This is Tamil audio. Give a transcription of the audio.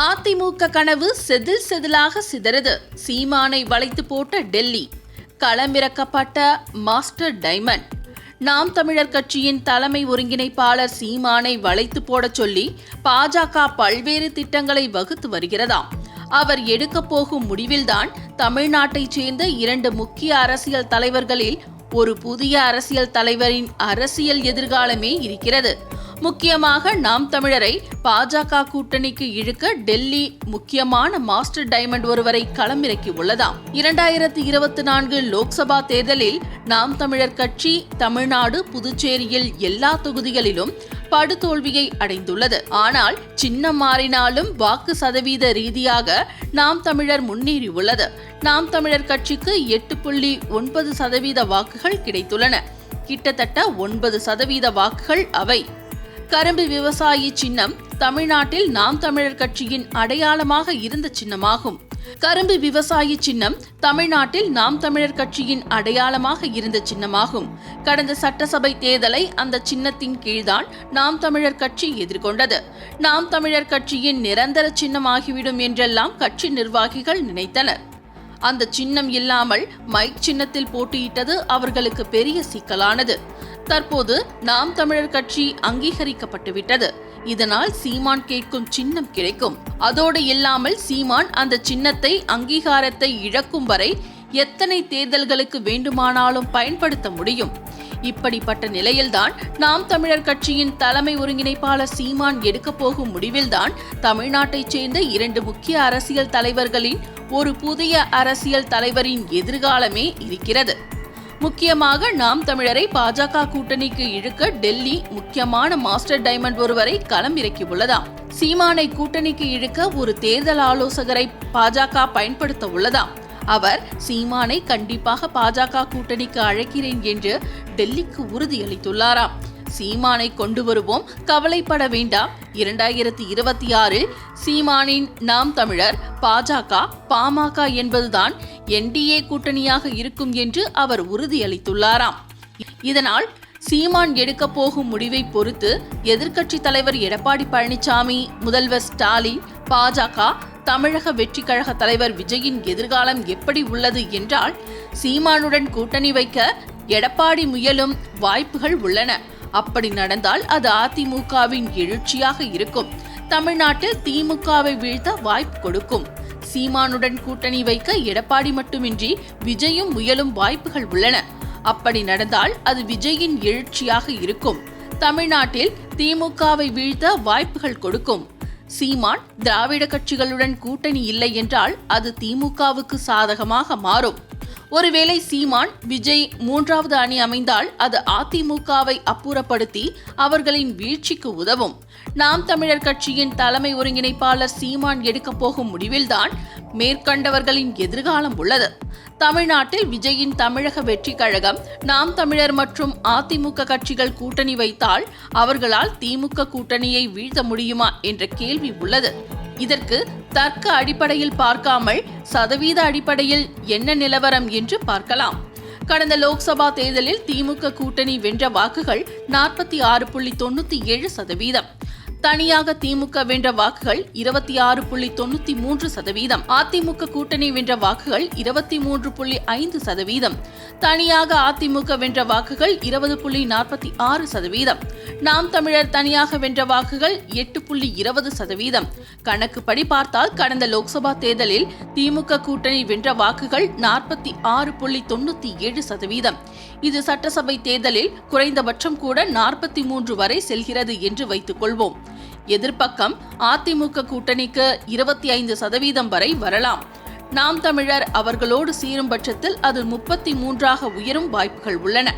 அதிமுக கனவு செதில் செதிலாக சிதறது. சீமானை வளைத்து போட்ட டெல்லி. களமிறக்கப்பட்ட master diamond. நாம் தமிழர் கட்சியின் தலைமை ஒருங்கிணைப்பாளர் சீமானை வளைத்து போடச் சொல்லி பாஜக பல்வேறு திட்டங்களை வகுத்து வருகிறதாம். அவர் எடுக்கப் போகும் முடிவில்தான் தமிழ்நாட்டைச் சேர்ந்த 2 முக்கிய அரசியல் தலைவர்களில் ஒரு புதிய அரசியல் தலைவரின் அரசியல் எதிர்காலமே இருக்கிறது. முக்கியமாக நாம் தமிழரை பாஜக கூட்டணிக்கு இழுக்க டெல்லி முக்கியமான மாஸ்டர் டைமண்ட் ஒருவரை களமிறக்கி உள்ளதாம். 2024 லோக்சபா தேர்தலில் நாம் தமிழர் கட்சி தமிழ்நாடு, புதுச்சேரியில் எல்லா தொகுதிகளிலும் படுதோல்வியை அடைந்துள்ளது. ஆனால் சின்னம் மாறினாலும் வாக்கு சதவீத ரீதியாக நாம் தமிழர் முன்னேறியுள்ளது. நாம் தமிழர் கட்சிக்கு 8.9% வாக்குகள் கிடைத்துள்ளன. கிட்டத்தட்ட 9% வாக்குகள் அவை. கரும்பு விவசாயி சின்னம் தமிழ்நாட்டில் நாம் தமிழர் கட்சியின் அடையாளமாக இருந்த சின்னமாகும். கரும்பு விவசாயி சின்னம் தமிழ்நாட்டில் நாம் தமிழர் கட்சியின் அடையாளமாக இருந்த சின்னமாகும். கடந்த சட்டசபை தேர்தலை அந்த சின்னத்தின் கீழ்தான் நாம் தமிழர் கட்சி எதிர்கொண்டது. நாம் தமிழர் கட்சியின் நிரந்தர சின்னமாகிவிடும் என்றெல்லாம் கட்சி நிர்வாகிகள் நினைத்தனர். அந்த சின்னம் இல்லாமல் மைக் சின்னத்தில் போட்டியிட்டது அவர்களுக்கு பெரிய சிக்கலானது. தற்போது நாம் தமிழர் கட்சி அங்கீகரிக்கப்பட்டுவிட்டது. இதனால் சீமான் கேட்கும் சின்னம் கிடைக்கும். அதோடு இல்லாமல் சீமான் அந்த சின்னத்தை அங்கீகாரத்தை இழக்கும் வரை எத்தனை தேர்தல்களுக்கு வேண்டுமானாலும் பயன்படுத்த முடியும். இப்படிப்பட்ட நிலையில்தான் நாம் தமிழர் கட்சியின் தலைமை ஒருங்கிணைப்பாளர் சீமான் எடுக்கப் போகும் முடிவில்தான் தமிழ்நாட்டைச் சேர்ந்த 2 முக்கிய அரசியல் தலைவர்களின் ஒரு புதிய அரசியல் தலைவரின் எதிர்காலமே இருக்கிறது. முக்கியமாக நாம் தமிழரை பாஜக கூட்டணிக்கு இழுக்க டெல்லி முக்கியமான மாஸ்டர் டைமண்ட் ஒருவரை களம் இறக்கியுள்ளதாம். சீமானை கூட்டணிக்கு இழுக்க ஒரு தேர்தல் ஆலோசகரை பாஜக பயன்படுத்த உள்ளதாம். அவர் சீமானை கண்டிப்பாக பாஜக கூட்டணிக்கு அழைக்கிறேன் என்று டெல்லிக்கு உறுதியளித்துள்ளாராம். சீமானை கொண்டு வருவோம், கவலைப்பட வேண்டாம். 2026 சீமானின் நாம் தமிழர், பாஜக, பாமக என்பதுதான் NDA கூட்டணியாக இருக்கும் என்று அவர் உறுதியளித்துள்ளாராம். இதனால் சீமான் எடுக்கப் போகும் முடிவை பொறுத்து எதிர்க்கட்சி தலைவர் எடப்பாடி பழனிசாமி, முதல்வர் ஸ்டாலின், பாஜக, தமிழக வெற்றி கழக தலைவர் விஜயின் எதிர்காலம் எப்படி உள்ளது என்றால், சீமானுடன் கூட்டணி வைக்க எடப்பாடி முயலும் வாய்ப்புகள் உள்ளன. அப்படி நடந்தால் அது அதிமுகவின் எழுச்சியாக இருக்கும். தமிழ்நாட்டில் திமுகவை வீழ்த்த வாய்ப்பு கொடுக்கும். சீமானுடன் கூட்டணி வைக்க எடப்பாடி மட்டுமின்றி விஜயும் முயலும் வாய்ப்புகள் உள்ளன. அப்படி நடந்தால் அது விஜயின் எழுச்சியாக இருக்கும். தமிழ்நாட்டில் திமுகவை வீழ்த்த வாய்ப்புகள் கொடுக்கும். சீமான் திராவிட கட்சிகளுடன் கூட்டணி இல்லை என்றால் அது திமுகவுக்கு சாதகமாக மாறும். ஒருவேளை சீமான், விஜய் 3வது அணி அமைந்தால் அது அதிமுகவை அப்புறப்படுத்தி அவர்களின் வீழ்ச்சிக்கு உதவும். நாம் தமிழர் கட்சியின் தலைமை ஒருங்கிணைப்பாளர் சீமான் எடுக்கப் போகும் முடிவில்தான் மேற்கண்டவர்களின் எதிர்காலம் உள்ளது. தமிழ்நாட்டில் விஜயின் தமிழக வெற்றி கழகம், நாம் தமிழர் மற்றும் அதிமுக கட்சிகள் கூட்டணி வைத்தால் அவர்களால் திமுக கூட்டணியை வீழ்த்த முடியுமா என்ற கேள்வி உள்ளது. இதற்கு தர்க்க அடிப்படையில் பார்க்காமல் சதவீத அடிப்படையில் என்ன நிலவரம் என்று பார்க்கலாம். கடந்த லோக்சபா தேர்தலில் திமுக கூட்டணி வென்ற வாக்குகள் 46.97%. தனியாக திமுக வென்ற வாக்குகள் 26.93%. அதிமுக கூட்டணி வென்ற வாக்குகள் 23.5%. தனியாக அதிமுக வென்ற வாக்குகள் 20.46%. நாம் தமிழர் தனியாக வென்ற வாக்குகள் 8.20%. கணக்குப்படி பார்த்தால் கடந்த லோக்சபா தேர்தலில் திமுக கூட்டணி வென்ற வாக்குகள் 46.97%. இது சட்டசபை தேர்தலில் குறைந்தபட்சம் கூட 43 வரை செல்கிறது என்று வைத்துக் கொள்வோம். எதிர்ப்பக்கம் அதிமுக கூட்டணிக்கு 25% வரை வரலாம். நாம் தமிழர் அவர்களோடு சேரும் பட்சத்தில் அது 33ஆக உயரும் வாய்ப்புகள் உள்ளன.